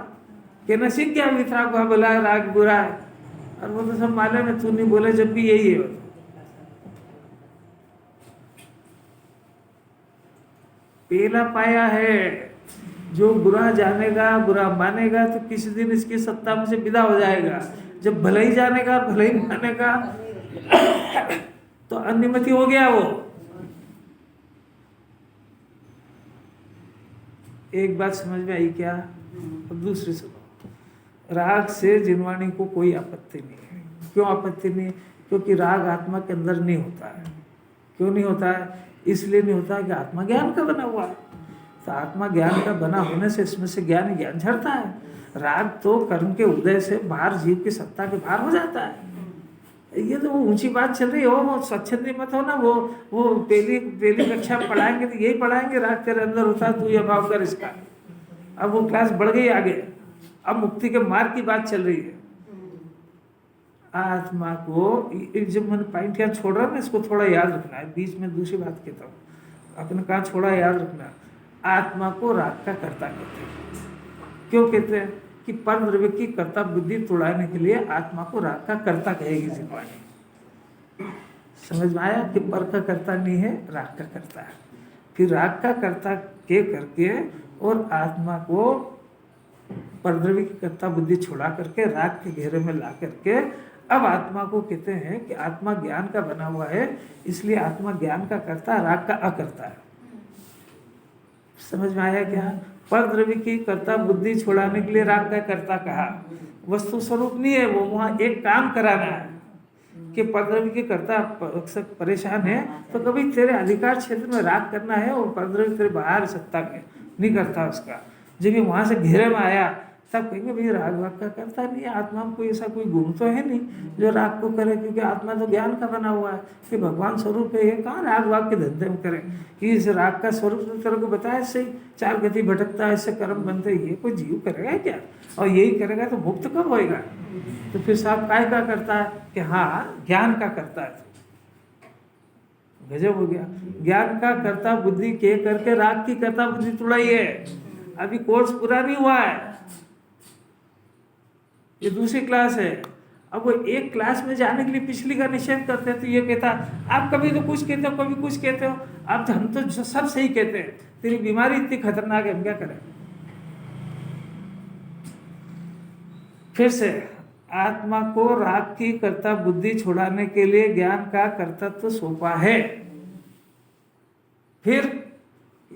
के नसीब क्या वितराग भला है, राग बुरा है, और वो तो सब मालूम है, तू नहीं बोले जब भी यही है। पहला पाया है, जो बुरा जानेगा, बुरा मानेगा तो किसी दिन इसकी सत्ता में से विदा हो जाएगा। जब भला ही जानेगा, भला ही मानेगा तो अन्यमति हो गया वो। एक बात समझ में आई क्या? अब दूसरी सुनो। राग से जिनवाणी को कोई आपत्ति नहीं है। क्यों आपत्ति नहीं? क्योंकि राग आत्मा के अंदर नहीं होता है। क्यों नहीं होता है? इसलिए नहीं होता कि आत्मा ज्ञान का बना हुआ है। तो आत्मा ज्ञान का बना होने से इसमें से ज्ञान ज्ञान झड़ता है। राग तो कर्म के उदय से बाहर, जीव की सत्ता के बाहर हो जाता है। ये तो वो ऊंची बात चल रही है, वो स्वच्छंदी मत हो ना। वो पहली कक्षा पढ़ाएंगे तो यही पढ़ाएंगे, राग तेरे अंदर होता है, तू ये भाव कर इसका। अब वो क्लास बढ़ गई आगे, अब मुक्ति के मार्ग की बात चल रही है। आत्मा को जब मैंने पॉइंट यहाँ छोड़ रहा ना, इसको थोड़ा याद रखना है। बीच में दूसरी बात कहता हूँ, आपने कहा छोड़ा, याद रखना। आत्मा को राग का कर्ता कहते हैं। क्यों कहते हैं? कि पर द्रव्य की कर्ता बुद्धि तोड़ाने के लिए आत्मा को राग का कर्ता कहेगी जिनवाणी। समझ में आया कि पर का कर्ता नहीं है, राग का कर्ता है। फिर राग का कर्ता के करके और आत्मा को परद्रव्य की कर्ता बुद्धि छोड़ा करके राग के घेरे में ला करके अब आत्मा को कहते हैं कि आत्मा ज्ञान का बना हुआ है, इसलिए आत्मा ज्ञान का कर्ता, राग का अकर्ता है। समझ में आया क्या? पर द्रव्य की कर्ता बुद्धि छुड़ाने के लिए राग का कर्ता कहा, वस्तु स्वरूप नहीं है वो। वहाँ एक काम कराना है कि पर द्रव्य की कर्ता परेशान है तो कभी तेरे अधिकार क्षेत्र में राग करना है और पर द्रव्य तेरे बाहर सत्ता में नहीं करता उसका। जब ये वहाँ से घेरे में आया तब कहेंगे भाई राग वाग का करता नहीं है। आत्मा में कोई ऐसा कोई गुण तो है नहीं जो राग को करे, क्योंकि आत्मा तो ज्ञान का बना हुआ है कि भगवान स्वरूप है। ये कहाँ राग वाग के धंधे में करे? इस राग का स्वरूप तो तेरे को बताया, सही 4 गति भटकता है, इससे कर्म बनते। ये कोई जीव करेगा क्या? और यही करेगा तो मुक्त कब होएगा? तो फिर साहब काय का करता है कि हाँ ज्ञान का करता है। गजब हो गया। ज्ञान का कर्ता बुद्धि के करके राग की कर्ता बुद्धि तुड़ाई है। अभी कोर्स पूरा नहीं हुआ है, ये दूसरी क्लास है। अब वो एक क्लास में जाने के लिए पिछली का निषेध करते हैं तो ये कहता आप कभी तो कुछ कहते हो, कभी कुछ कहते हो, अब तो हम तो सब सही कहते हैं, तेरी बीमारी इतनी खतरनाक है, हम क्या करें? फिर से आत्मा को राग की कर्ता बुद्धि छुड़ाने के लिए ज्ञान का कर्तत्व सौंपा है। फिर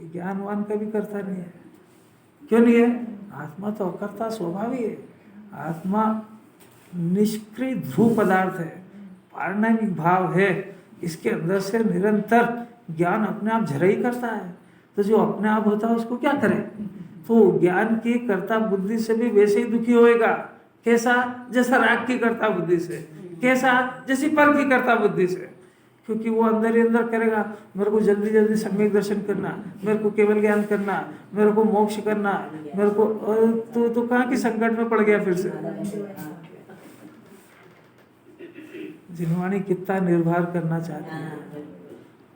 ज्ञानवान का भी कर्ता नहीं है। क्यों नहीं है? आत्मा तो अकर्ता स्वभाव ही है। आत्मा निष्क्रिय ध्रुव पदार्थ है, पारणिक भाव है, इसके अंदर से निरंतर ज्ञान अपने आप झरा ही करता है। तो जो अपने आप होता है उसको क्या करे? तो ज्ञान की कर्ता बुद्धि से भी वैसे ही दुखी होएगा। कैसा? जैसा राग की कर्ता बुद्धि से। कैसा? जैसी पर की कर्ता बुद्धि से। क्योंकि वो अंदर ही अंदर करेगा मेरे को जल्दी जल्दी सम्यक दर्शन करना, मेरे को केवल ज्ञान करना, मेरे को मोक्ष करना, मेरे को तो कहाँ की संकट में पड़ गया फिर से। जिनवाणी कितना निर्भर करना चाहती है,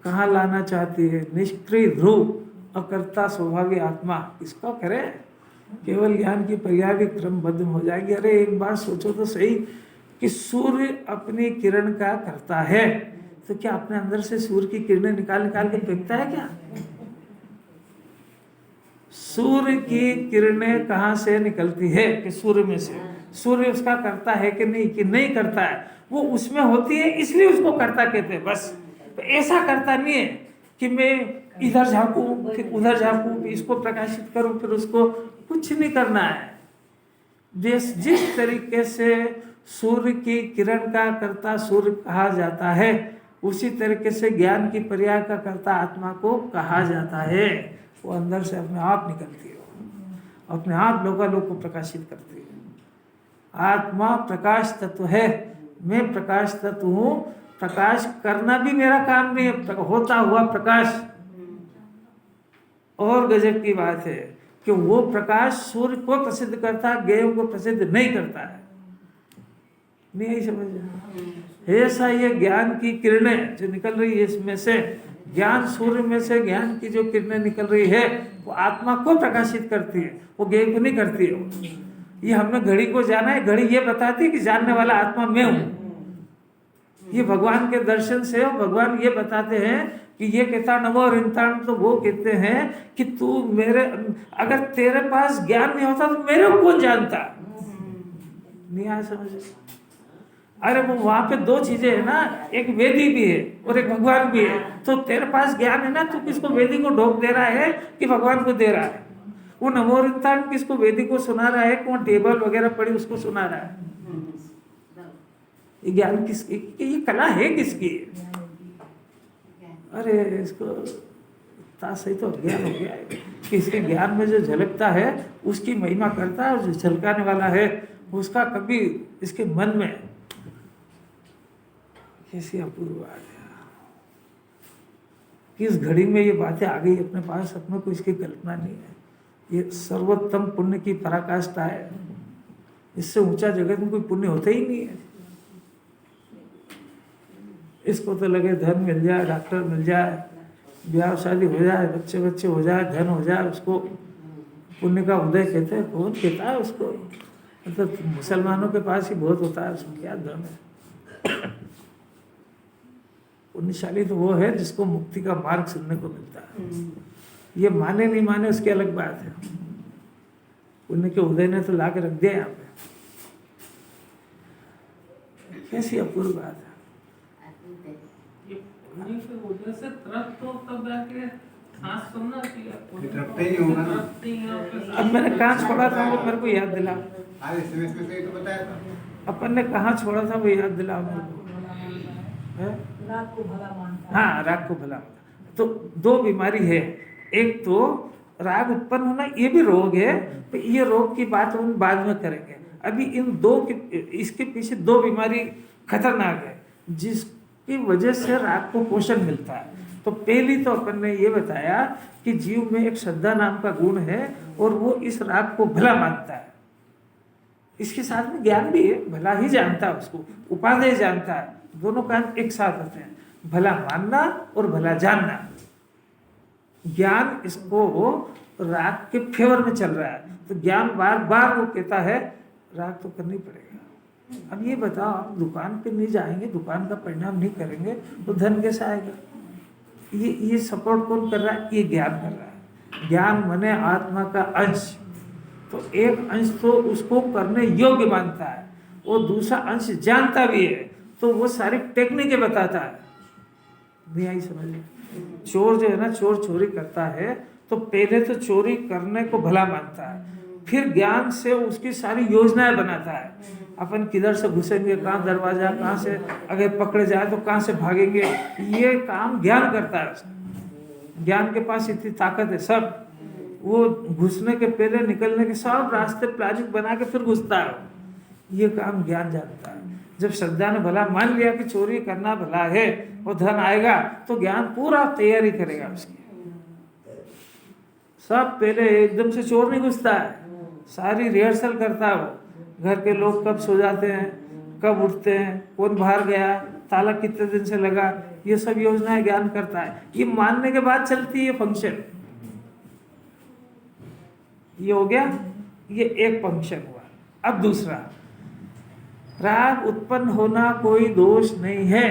कहाँ लाना चाहती है? निष्क्रिय ध्रुव अकर्ता स्वभावी आत्मा, इसका करे केवल ज्ञान की पर्याय क्रमबद्ध हो जाएगी। अरे एक बार सोचो तो सही कि सूर्य अपनी किरण का करता है, तो क्या अपने अंदर से सूर्य की किरणें निकाल निकाल के फेंकता है क्या? सूर्य की किरणें कहाँ से निकलती है? कि सूर्य में से। सूर्य उसका करता है कि नहीं करता है? वो उसमें होती है इसलिए उसको करता कहते हैं बस। तो ऐसा करता नहीं है कि मैं इधर झांकूं फिर उधर झांकूं, इसको प्रकाशित करूं फिर उसको, कुछ नहीं करना है। जिस तरीके से सूर्य की किरण का कर्ता सूर्य कहा जाता है, उसी तरीके से ज्ञान की पर्याय का कर्ता आत्मा को कहा जाता है। वो अंदर से अपने आप निकलती है, अपने आप लोकालोक को प्रकाशित करती है। आत्मा प्रकाश तत्व है, मैं प्रकाश तत्व हूँ। प्रकाश करना भी मेरा काम नहीं है, होता हुआ प्रकाश। और गजब की बात है कि वो प्रकाश सूर्य को प्रसिद्ध करता है, गेय को प्रसिद्ध नहीं करता है। नहीं समझ? ऐसा ये ज्ञान की किरणें जो निकल रही है इसमें से, ज्ञान सूर्य में से ज्ञान की जो किरणें निकल रही है वो आत्मा को प्रकाशित करती है, वो गेय को नहीं करती है। ये हमने घड़ी को जाना है, घड़ी ये बताती है कि जानने वाला आत्मा मैं हूँ। ये भगवान के दर्शन से भगवान ये बताते हैं कि ये कहता नमो और इंसान, तो वो कहते हैं कि तू मेरे, अगर तेरे पास ज्ञान नहीं होता तो मेरे को कौन जानता। नहीं आया समझ? अरे वो वहां पे दो चीजें है ना, एक वेदी भी है और एक भगवान भी है। तो तेरे पास ज्ञान है ना, तू किसको वेदी को ढोक दे रहा है कि भगवान को दे रहा है? वो नमो और इंसान किसको वेदी को सुना रहा है, कौन टेबल वगैरह पड़ी उसको सुना रहा है? ये ज्ञान किसकी, ये कला है किसकी? अरे इसको सही तो ज्ञान हो गया है कि इसके ज्ञान में जो झलकता है उसकी महिमा करता है, और जो झलकाने वाला है उसका कभी इसके मन में कैसी अपूर्व बात है। किस घड़ी में ये बातें आ गई अपने पास, अपने को इसकी कल्पना नहीं है। ये सर्वोत्तम पुण्य की पराकाष्ठा है, इससे ऊंचा जगत में कोई पुण्य होता ही नहीं है। इसको तो लगे धन मिल जाए, डॉक्टर मिल जाए, ब्याह शादी हो जाए, बच्चे बच्चे हो जाए, धन हो जाए, उसको पुण्य का उदय कहते हैं। कौन कहता है उसको? मतलब मुसलमानों के पास ही बहुत होता है, उसमें क्या धन है। पुण्यशाली तो वो है जिसको मुक्ति का मार्ग सुनने को मिलता है। ये माने नहीं माने उसकी अलग बात है। पुण्य के उदय ने तो ला के रख दिया यहाँ पे। कैसी अपूर्व बात है। ये पुण्य के वजह से तृप्त हो तब जाके सांस सुनना चाहिए। तृप्त ही नहीं होगा ना। तृप्त ही है, फिर अब मैंने कहाँ छोड़ा था वो मेरे को याद दिला। आज SMS में से तो बताया था। अपन ने कहाँ छोड़ा था वो याद दिला मेरे को। है? राग को भला मानता हाँ, राग को भला मानता। तो दो बीमारी है, एक तो राग उत्पन्न होना, ये भी रोग है। तो ये रोग की बात हम बाद में करेंगे। अभी इन दो के, इसके पीछे दो बीमारी खतरनाक है जिसकी वजह से राग को पोषण मिलता है। तो पहली तो अपन ने ये बताया कि जीव में एक श्रद्धा नाम का गुण है और वो इस राग को भला मानता है। इसके साथ में ज्ञान भी है, भला ही जानता है, उसको उपादेय जानता है। दोनों काम एक साथ होते हैं, भला मानना और भला जानना। ज्ञान इसको राग के फेवर में चल रहा है, तो ज्ञान बार बार वो कहता है राग तो करनी पड़ेगा। अब ये बताओ, आप दुकान पे नहीं जाएंगे, दुकान का परिणाम नहीं करेंगे तो धन कैसे आएगा? ये सपोर्ट कौन कर रहा है? ये ज्ञान कर रहा है। ज्ञान माने आत्मा का अंश। तो एक अंश तो उसको करने योग्य मानता है, वो दूसरा अंश जानता भी है, तो वो सारी टेक्निकें बताता है। नहीं आई समझ में? चोर जो है ना, चोर चोरी करता है तो पहले तो चोरी करने को भला मानता है, फिर ज्ञान से उसकी सारी योजनाएं बनाता है। अपन किधर से घुसेंगे, कहाँ दरवाजा, कहाँ से अगर पकड़े जाए तो कहाँ से भागेंगे, ये काम ज्ञान करता है उसका। ज्ञान के पास इतनी ताकत है, सब वो घुसने के पहले निकलने के सब रास्ते प्लानिंग बना के फिर घुसता है। ये काम ज्ञान जानता है। जब श्रद्धा ने भला मान लिया कि चोरी करना भला है और धन आएगा, तो ज्ञान पूरा तैयारी करेगा उसकी। सब पहले एकदम से चोर नहीं घुसता है, सारी रिहर्सल करता है वो। घर के लोग कब सो जाते हैं, कब उठते हैं, कौन बाहर गया, ताला कितने दिन से लगा, ये सब योजनाएं ज्ञान करता है। ये मानने के बाद चलती है फंक्शन। ये हो गया, ये एक फंक्शन हुआ। अब दूसरा, राग उत्पन्न होना कोई दोष नहीं है,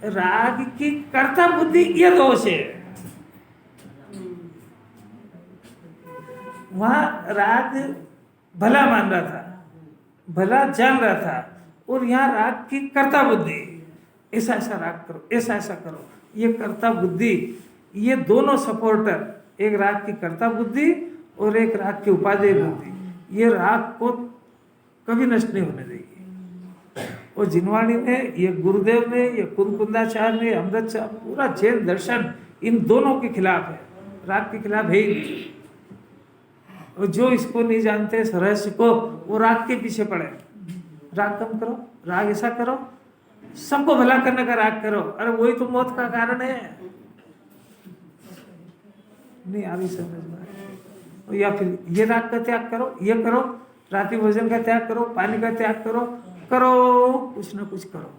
राग की कर्ता बुद्धि ये दोष है। वहां राग भला मान रहा था, भला जान रहा था, और यहाँ राग की कर्ता बुद्धि, ऐसा ऐसा राग करो, ऐसा ऐसा करो। ये कर्ता बुद्धि ये दोनों सपोर्टर, एक राग की कर्ता बुद्धि और एक राग की उपादेय बुद्धि, ये राग को कभी नष्ट नहीं होने देगी। और जिनवाणी ने, ये गुरुदेव ने, ये कुंकुंदाचार्य ने, अमृत, पूरा जैन दर्शन इन दोनों के खिलाफ है, राग के खिलाफ है ही नहीं। और जो इसको नहीं जानते इस रहस्य को, वो राग के पीछे पड़े। राग कम करो, राग ऐसा करो, सबको भला करने का राग करो, अरे वही तो मौत का कारण है। नहीं आ रही समझ में? या फिर ये राग का त्याग करो, ये करो, रात्रि भोजन का त्याग करो, पानी का त्याग करो, करो कुछ ना कुछ करो।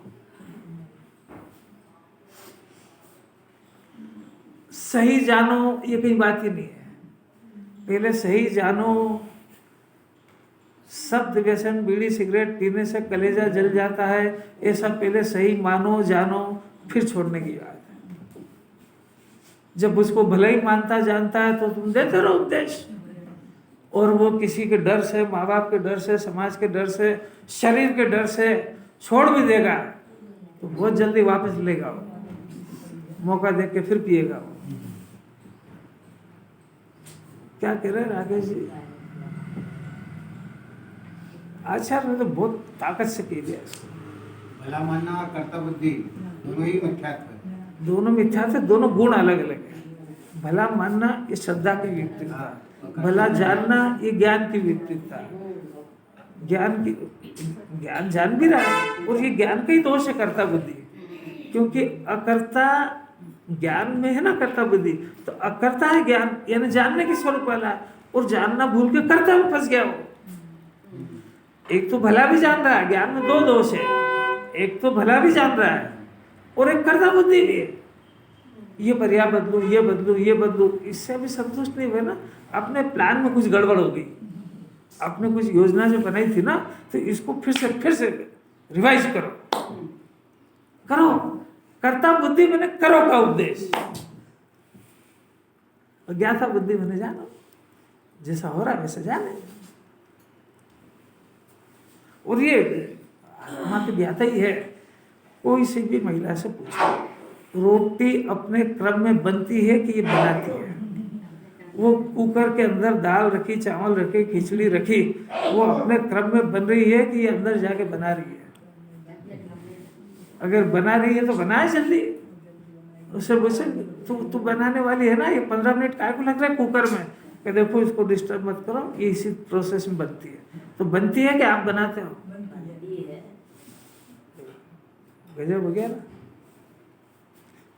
सही जानो, ये कहीं बात ही नहीं है। पहले सही जानो, शब्द व्यसन बीड़ी सिगरेट पीने से कलेजा जल जाता है, ऐसा पहले सही मानो जानो, फिर छोड़ने की बात है। जब उसको भले ही मानता जानता है तो तुम देते रहो उपदेश, और वो किसी के डर से, माँ बाप के डर से, समाज के डर से, शरीर के डर से छोड़ भी देगा तो बहुत जल्दी वापस लेगा वो, मौका देख के फिर पिएगा वो। क्या कह रहे हैं राकेश जी? आचार्य ने तो बहुत ताकत से कह दिया इसको। भला मानना और कर्ता बुद्धि दोनों ही मिथ्यात्व है। दोनों मिथ्या थे, दोनों गुण अलग अलग है। भला मानना ये श्रद्धा की विपरीतता, भला जानना ये ज्ञान की विपरीतता। ज्ञान जान भी रहा है, और ये ज्ञान का ही दोष है कर्ता बुद्धि, क्योंकि अकर्ता ज्ञान में है ना कर्ता बुद्धि, तो अकर्ता है ज्ञान, यानी जानने की स्वरूप वाला है, और जानना भूल के कर्ता में फंस गया वो। एक तो भला भी जान रहा है, ज्ञान में दो दोष है, एक तो भला भी जान रहा है और एक कर्ता बुद्धि भी है। ये पर्या बदलू, ये बदलू, ये बदलू, इससे भी संतुष्ट नहीं हुए ना। अपने प्लान में कुछ गड़बड़ हो गई, आपने कुछ योजना जो बनाई थी ना, तो इसको फिर से रिवाइज करो। कर्ता बुद्धि मैंने करो का उपदेश, और ज्ञाता बुद्धि मैंने जानो, जैसा हो रहा है वैसे जाने। और ये आत्मा तो ज्ञाता ही है। कोई से भी महिला से पूछो, रोटी अपने क्रम में बनती है कि ये बनाती है? वो कुकर के अंदर दाल रखी, चावल रखे, खिचड़ी रखी, वो अपने क्रम में बन रही है कि ये अंदर जाके बना रही है? अगर बना रही है तो बनाए जल्दी। उससे पूछे तू बनाने वाली है ना, ये 15 मिनट काय को लग रहा है कुकर में? कि देखो इसको डिस्टर्ब मत करो, ये इसी प्रोसेस में बनती है। तो बनती है कि आप बनाते हो? गजब हो गया ना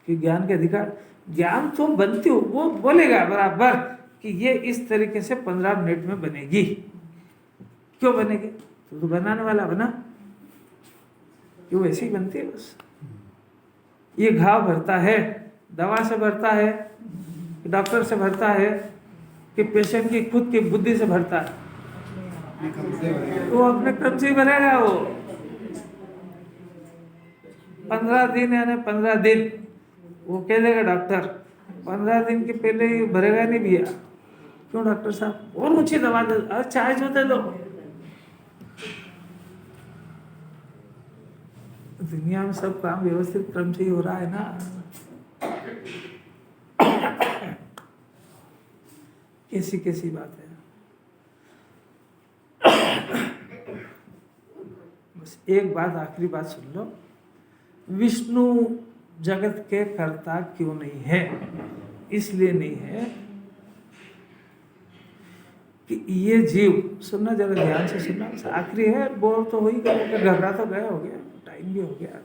कि ज्ञान के अधिकार। ज्ञान तो बनती हो, वो बोलेगा बराबर कि ये इस तरीके से 15 मिनट में बनेगी। क्यों बनेगी? तो बनाने वाला बना, क्यों वैसे ही बनती है बस। ये घाव भरता है, दवा से भरता है, डॉक्टर से भरता है, कि पेशेंट की खुद की बुद्धि से भरता है? वो अपने क्रम से ही भरेगा। वो 15 दिन, यानी 15 दिन वो कह देगा डॉक्टर, 15 दिन के पहले ही भरेगा नहीं भैया। क्यों डॉक्टर साहब? और ऊंची दवा दे, चाय जो दे दो। दुनिया में सब काम व्यवस्थित क्रम से ही हो रहा है ना। कैसी बात है। बस एक बात, आखिरी बात सुन लो। विष्णु जगत के कर्ता क्यों नहीं है? इसलिए नहीं है कि ये जीव, सुनना जरा ध्यान से सुनना, आखिरी है, बोल तो हो ही गया, घबरा तो गया, हो गया, टाइम भी हो गया।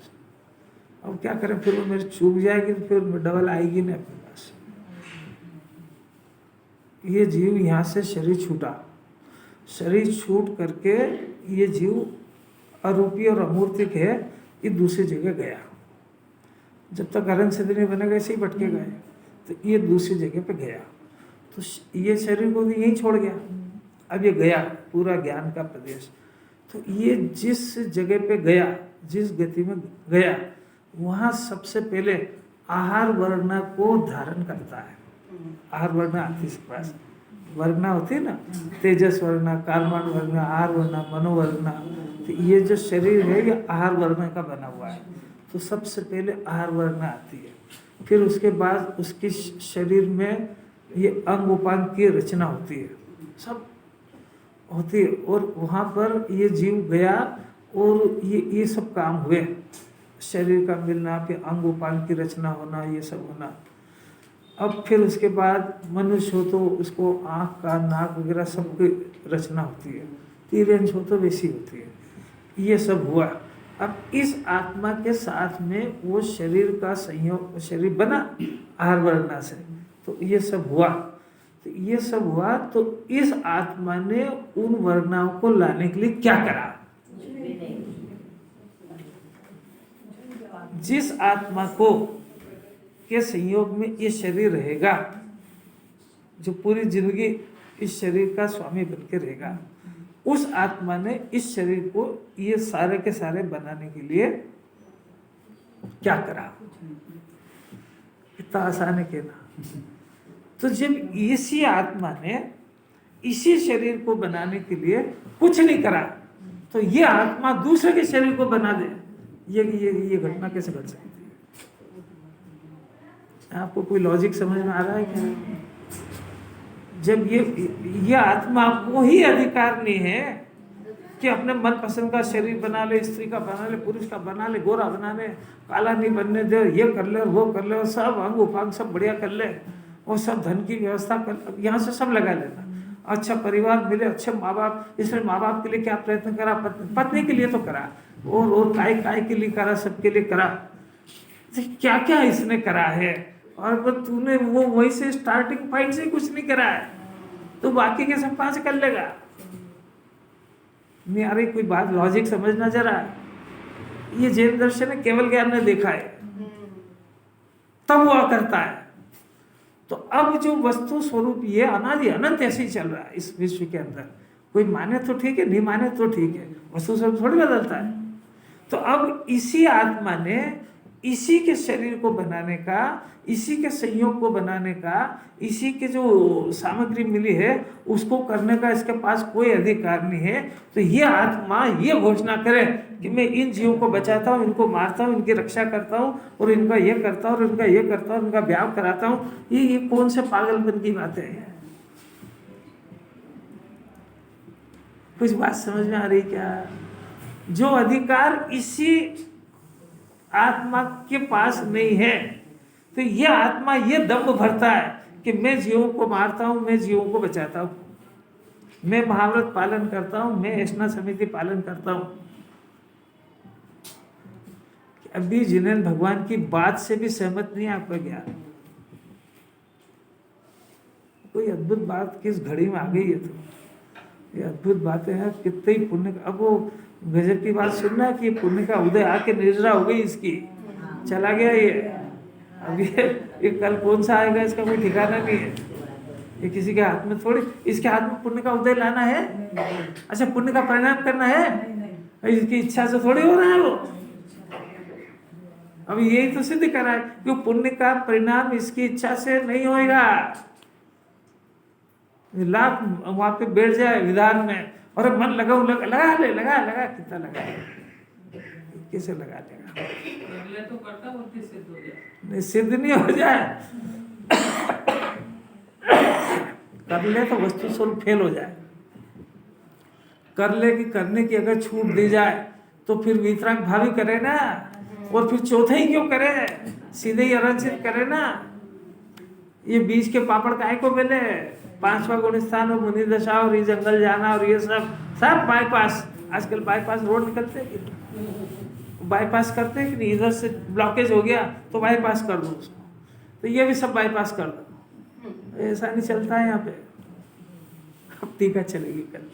अब क्या करें, फिर वो मेरी चूक जाएगी तो फिर डबल आएगी नहीं अपने पास। ये जीव यहाँ से शरीर छूटा, शरीर छूट करके ये जीव अरूपी और अमूर्तिक है, ये दूसरी जगह गया। जब तक अरन सिद्ध नहीं बनेगा ऐसे ही भटके गए, तो ये दूसरी जगह पे गया, तो ये शरीर को भी यहीं छोड़ गया। अब ये गया पूरा ज्ञान का प्रदेश, तो ये जिस जगह पे गया, जिस गति में गया, वहाँ सबसे पहले आहार वर्णा को धारण करता है। आहार वर्णा आती है पास, वर्णा होती है ना, तेजस वर्णा, कार्माण वर्णा, आहार वर्णा, मनोवर्णा। तो ये जो शरीर है ये आहार वर्णा का बना हुआ है, तो सबसे पहले आहार वर्णा आती है। फिर उसके बाद उसके शरीर में ये अंग उपांग की रचना होती है, सब होती है, और वहाँ पर ये जीव गया और ये सब काम हुए, शरीर का मिलना, फिर अंग उपांग की रचना होना, ये सब होना। अब फिर उसके बाद मनुष्य हो तो उसको आँख का नाक वगैरह सब की रचना होती है, तीर हो तो वैसी होती है, ये सब हुआ। अब इस आत्मा के साथ में वो शरीर का संयोग, शरीर बना आहार वर्णा से, तो ये सब हुआ, तो ये सब हुआ, तो इस आत्मा ने उन वर्णाओं को लाने के लिए क्या करा? जिस आत्मा को के संयोग में ये शरीर रहेगा, जो पूरी जिंदगी इस शरीर का स्वामी बनके रहेगा, उस आत्मा ने इस शरीर को ये सारे के सारे बनाने के लिए क्या करा? इतना आसान है कहना। तो जब इसी आत्मा ने इसी शरीर को बनाने के लिए कुछ नहीं करा, तो ये आत्मा दूसरे के शरीर को बना दे, ये घटना कैसे घट सकती है? आपको कोई लॉजिक समझ में आ रहा है क्या? जब ये आत्मा को ही अधिकार नहीं है कि अपने मन पसंद का शरीर बना ले, स्त्री का बना ले, पुरुष का बना ले, गोरा बना ले, काला नहीं बनने दे, ये कर ले, वो कर ले, और सब अंग उपांग सब बढ़िया कर ले, और सब धन की व्यवस्था कर, यहाँ से सब लगा लेना, अच्छा परिवार मिले, अच्छे माँ बाप, इसमें माँ बाप के लिए क्या प्रयत्न करा? पत्नी के लिए तो करा, और काय के लिए करा, सबके लिए करा, क्या क्या इसने करा है, और तूने वो वही से स्टार्टिंग पॉइंट से कुछ नहीं करा है, तो बाकी के सब कहाँ से कर लेगा? नहीं आ रही कोई बात, लॉजिक समझना जरा। ये जैन दर्शन है, केवल ज्ञान ने देखा है, तब हुआ करता है। तो अब जो वस्तु स्वरूप ये अनादि अनंत ऐसे ही चल रहा है इस विश्व के अंदर, कोई माने तो ठीक है, नहीं माने तो ठीक है, वस्तु स्वरूप थोड़ी बदलता है। तो अब इसी आत्मा ने इसी के शरीर को बनाने का, इसी के संयोग को बनाने का, इसी के जो सामग्री मिली है उसको करने का इसके पास कोई अधिकार नहीं है। तो ये आत्मा ये घोषणा करे कि मैं इन जीवों को बचाता हूँ, इनको मारता हूँ, इनकी रक्षा करता हूँ, और इनका ये करता हूँ, और इनका ये करता हूँ, इनका ब्याह कराता हूँ, ये कौन से पागलपन की बातें हैं? कुछ बात समझ में आ रही क्या? जो अधिकार इसी आत्मा के पास नहीं है, तो यह आत्मा ये दम्भ भरता है कि मैं जीवों को मारता हूं, मैं जीवों को बचाता हूं, मैं महाव्रत पालन करता हूं, मैं ऐष्णा समिति पालन करता हूं। अभी जिन्हें भगवान की बात से भी सहमत नहीं आपका ज्ञान, कोई अद्भुत बात किस घड़ी में आ गई है? तो ये अद्भुत बातें हैं, कितने ही पुण्य। अब वो गजब की बात सुनना कि पुण्य का उदय आके निर्जरा हो गई, इसकी चला गया ये। अब ये कल कौन सा आएगा इसका कोई ठिकाना नहीं है, ये किसी के हाथ में थोड़ी, इसके हाथ में पुण्य का उदय लाना है, अच्छा पुण्य का परिणाम करना है, इसकी इच्छा से थोड़ी हो रहा है वो। अब यही तो सिद्ध करा है कि पुण्य का परिणाम इसकी इच्छा से नहीं होएगा। लाख वहां पे बैठ जाए विधान में, और मन लगा कितना लगा, कैसे लगा लेगा? कर ले तो करता, बुद्धि सिद्ध हो जाए। नहीं, सिद्ध नहीं हो जाए, कर ले तो वस्तु स्वरूप फेल हो जाए। कर ले कि करने की अगर छूट दी जाए तो फिर वितराग भावी करे ना, और फिर चौथा ही क्यों करे, सीधे ही अरचित करे ना। ये बीज के पापड़ काहे को मिले? 5वां गुण स्थान और मुनि दशा और ये जंगल जाना और ये सब बाईपास, आजकल बाईपास रोड निकलते हैं कि बाईपास करते हैं कि नहीं, इधर से ब्लॉकेज हो गया तो बाईपास कर दो उसको, तो ये भी सब बाईपास कर दो। ऐसा नहीं चलता है यहाँ पे। अब टीका चलेगी कल।